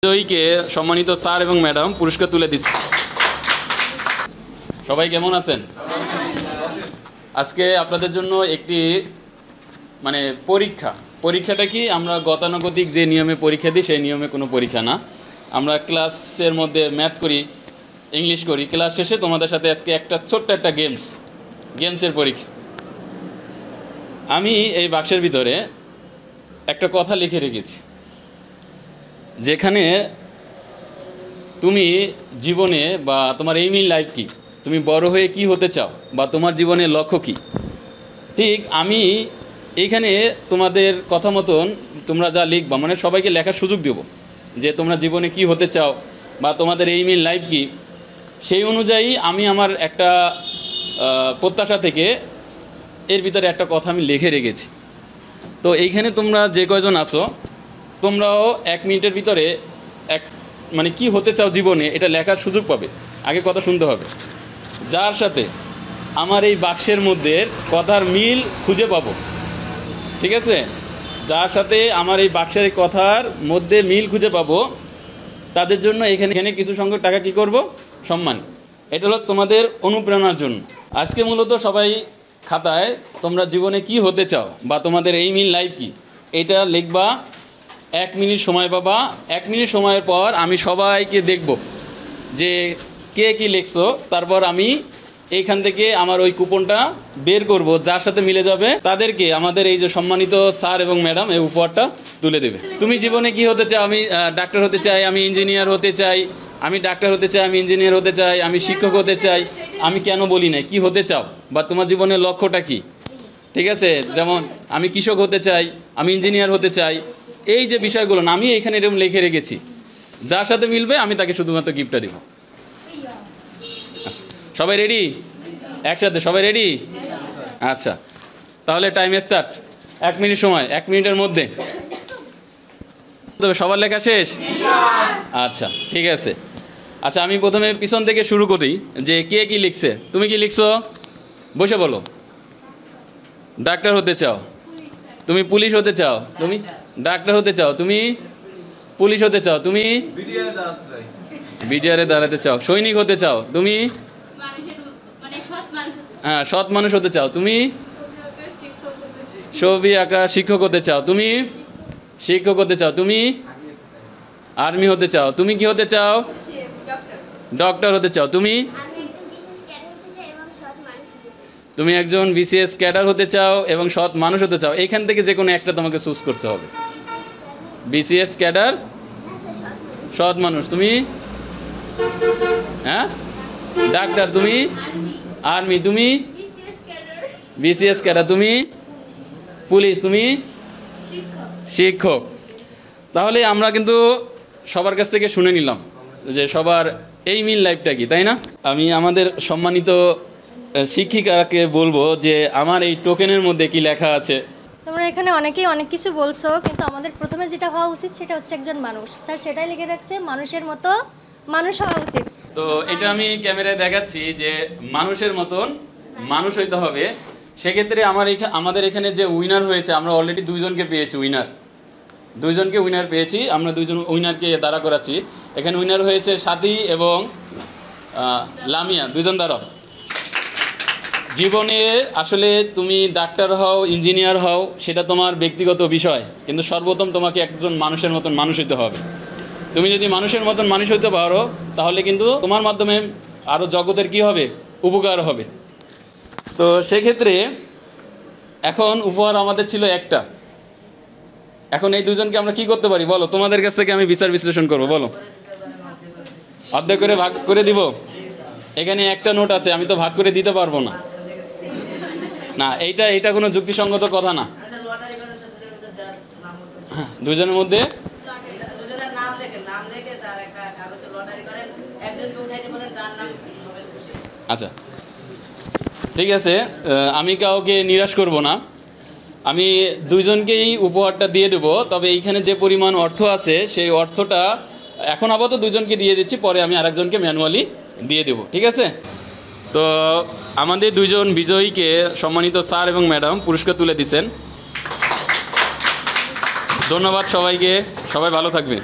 বিজয়ীকে সম্মানিত স্যার এবং ম্যাডাম পুরস্কার তুলে দিচ্ছে। সবাই কেমন আছেন? আজকে আপনাদের জন্য একটি পরীক্ষাটা কি আমরা গতানুগতিক যে নিয়মে পরীক্ষা দিই সেই নিয়মে কোনো পরীক্ষা না। আমরা ক্লাসের মধ্যে ম্যাথ করি, ইংলিশ করি, ক্লাস শেষে তোমাদের সাথে আজকে একটা ছোট্ট একটা গেমসের পরীক্ষা। আমি এই বাক্সের ভিতরে একটা কথা লিখে রেখেছি, যেখানে তুমি জীবনে বা তোমার এইম ইন লাইফ কি, তুমি বড় হয়ে কি হতে চাও বা তোমার জীবনের লক্ষ্য কি। ঠিক আমি এইখানে তোমাদের কথা মতন তোমরা যা লিখবা, সবাইকে লেখার সুযোগ দেব যে তোমরা জীবনে কি হতে চাও বা তোমাদের এইম ইন লাইফ কি। সেই অনুযায়ী আমি আমার একটা প্রত্যাশা থেকে এর ভিতরে একটা কথা আমি লিখে রেখেছি। তো এইখানে তোমরা যে কয়জন আছো, তোমরাও 1 মিনিটের ভিতরে কি হতে চাও জীবনে এটা লেখার সুযোগ পাবে। আগে কথা শুনতে হবে, যার সাথে আমার এই বাক্সের মধ্যে কথার মিল খুঁজে পাবো। ঠিক আছে? যার সাথে আমার এই বাক্সের কথার মধ্যে মিল খুঁজে পাবো, তাদের জন্য এখানে কিছু সংখ্যক টাকা কি করব, সম্মান। এটা হলো তোমাদের অনুপ্রেরণার জন্য। আজকে মূলত সবাই খাতায় তোমরা জীবনে কি হতে চাও বা তোমাদের এইম ইন লাইফ কি এটা লিখবা। 1 মিনিট সময় পাবা। 1 মিনিট সময়ের পর আমি সবাইকে দেখব যে কে কি লিখছো। তারপর আমি এইখান থেকে আমার ওই কুপনটা বের করব, যার সাথে মিলে যাবে তাদেরকে আমাদের এই যে সম্মানিত স্যার এবং ম্যাডাম এই উপহারটা তুলে দেবে। তুমি জীবনে কি হতে চাও? আমি ডাক্তার হতে চাই, আমি ইঞ্জিনিয়ার হতে চাই, আমি ডাক্তার হতে চাই, আমি ইঞ্জিনিয়ার হতে চাই, আমি শিক্ষক হতে চাই। আমি কেন বলি না, কি হতে চাও বা তোমার জীবনের লক্ষ্যটা কি। ঠিক আছে? যেমন আমি কৃষক হতে চাই, আমি ইঞ্জিনিয়ার হতে চাই, এই যে বিষয়গুলো না আমি এখানে এরকম লিখে রেখেছি। যার সাথে মিলবে আমি তাকে শুধুমাত্র গিফটটা দিব। সবাই রেডি? একসাথে সবাই রেডি? আচ্ছা, তাহলে টাইম স্টার্ট। 1 মিনিট সময়, 1 মিনিটের মধ্যে তবে সবার লেখা শেষ? আচ্ছা, ঠিক আছে। আচ্ছা, আমি প্রথমে পিছন থেকে শুরু করি যে কে কি লিখছে। তুমি কি লিখছো? বসে বলো। ডাক্তার হতে চাও, তুমি পুলিশ হতে চাও, তুমি ডাক্তার হতে চাও, তুমি পুলিশ হতে চাও, তুমি বিডিআরে দাঁড়াতে চাও, সৈনিক হতে চাও, তুমি হ্যাঁ সৎ মানুষ হতে চাও, তুমি ছবি আঁকা শিক্ষক হতে চাও, তুমি শিক্ষক হতে চাও, তুমি আর্মি হতে চাও, তুমি কি হতে চাও? ডক্টর হতে চাও, তুমি তুমি একজন বিসিএস ক্যাডার হতে চাও এবং সৎ মানুষ হতে চাও। এইখান থেকে যে কোনো একটা তোমাকে চুজ করতে হবে। বিসিএস ক্যাডার, সৎ মানুষ, তুমি হ্যাঁ ডাক্তার, তুমি আর্মি, তুমি বিসিএস ক্যাডার, তুমি পুলিশ, তুমি শিক্ষক। তাহলে আমরা কিন্তু সবার কাছ থেকে শুনে নিলাম যে সবার এইম ইন লাইফটা কি, তাই না? আমি আমাদের সম্মানিত শিক্ষিকাকে বলবো যে আমার এই টোকেনের মধ্যে কি লেখা আছে। তোমরা এখানে অনেকেই অনেক কিছু বলছো, কিন্তু আমাদের প্রথমে যেটা হওয়া উচিত সেটা হচ্ছে একজন মানুষ। স্যার সেটাই লিখে রাখছে, মানুষের মতো মানুষ হওয়া উচিত। তো এটা আমি ক্যামেরায় দেখাচ্ছি যে মানুষের মতন মানুষ হইতে হবে। সেক্ষেত্রে আমাদের এখানে যে উইনার হয়েছে, আমরা অলরেডি 2 জনকে পেয়েছি। দুইজনকে উইনার পেয়েছি। আমরা 2 জন উইনারকে দাঁড়া করাচ্ছি। এখানে উইনার হয়েছে সাথী এবং লামিয়া, 2 জন দাঁড়াও। জীবনে আসলে তুমি ডাক্তার হও, ইঞ্জিনিয়ার হও, সেটা তোমার ব্যক্তিগত বিষয়, কিন্তু সর্বপ্রথম তোমাকে একজন মানুষের মতন মানুষ হইতে হবে। তুমি যদি মানুষের মতন মানুষ হইতে পারো, তাহলে কিন্তু তোমার মাধ্যমে আরও জগতের কি হবে, উপকার হবে। তো সেক্ষেত্রে এখন উপহার আমাদের ছিল একটা। এখন এই 2 জনকে আমরা কি করতে পারি বলো? তোমাদের কাছ থেকে আমি বিচার বিশ্লেষণ করবো, বলো। অর্ধেক করে ভাগ করে দিব? এখানে একটা নোট আছে, আমি তো ভাগ করে দিতে পারবো না। না, এইটা কোনো যুক্তিসঙ্গত কথা না। 2 জনের মধ্যে আচ্ছা, ঠিক আছে। আমি কাউকে নিরাশ করব না। আমি 2 জনকেই উপহারটা দিয়ে দেবো। তবে এইখানে যে পরিমাণ অর্থ আছে সেই অর্থটা এখন আপাতত 2 জনকে দিয়ে দিচ্ছি, পরে আমি আরেকজনকে ম্যানুয়ালি দিয়ে দেব। ঠিক আছে? তো আমাদের 2 জন বিজয়ীকে সম্মানিত স্যার এবং ম্যাডাম পুরস্কার তুলে দিচ্ছেন। ধন্যবাদ সবাইকে। সবাই ভালো থাকবে।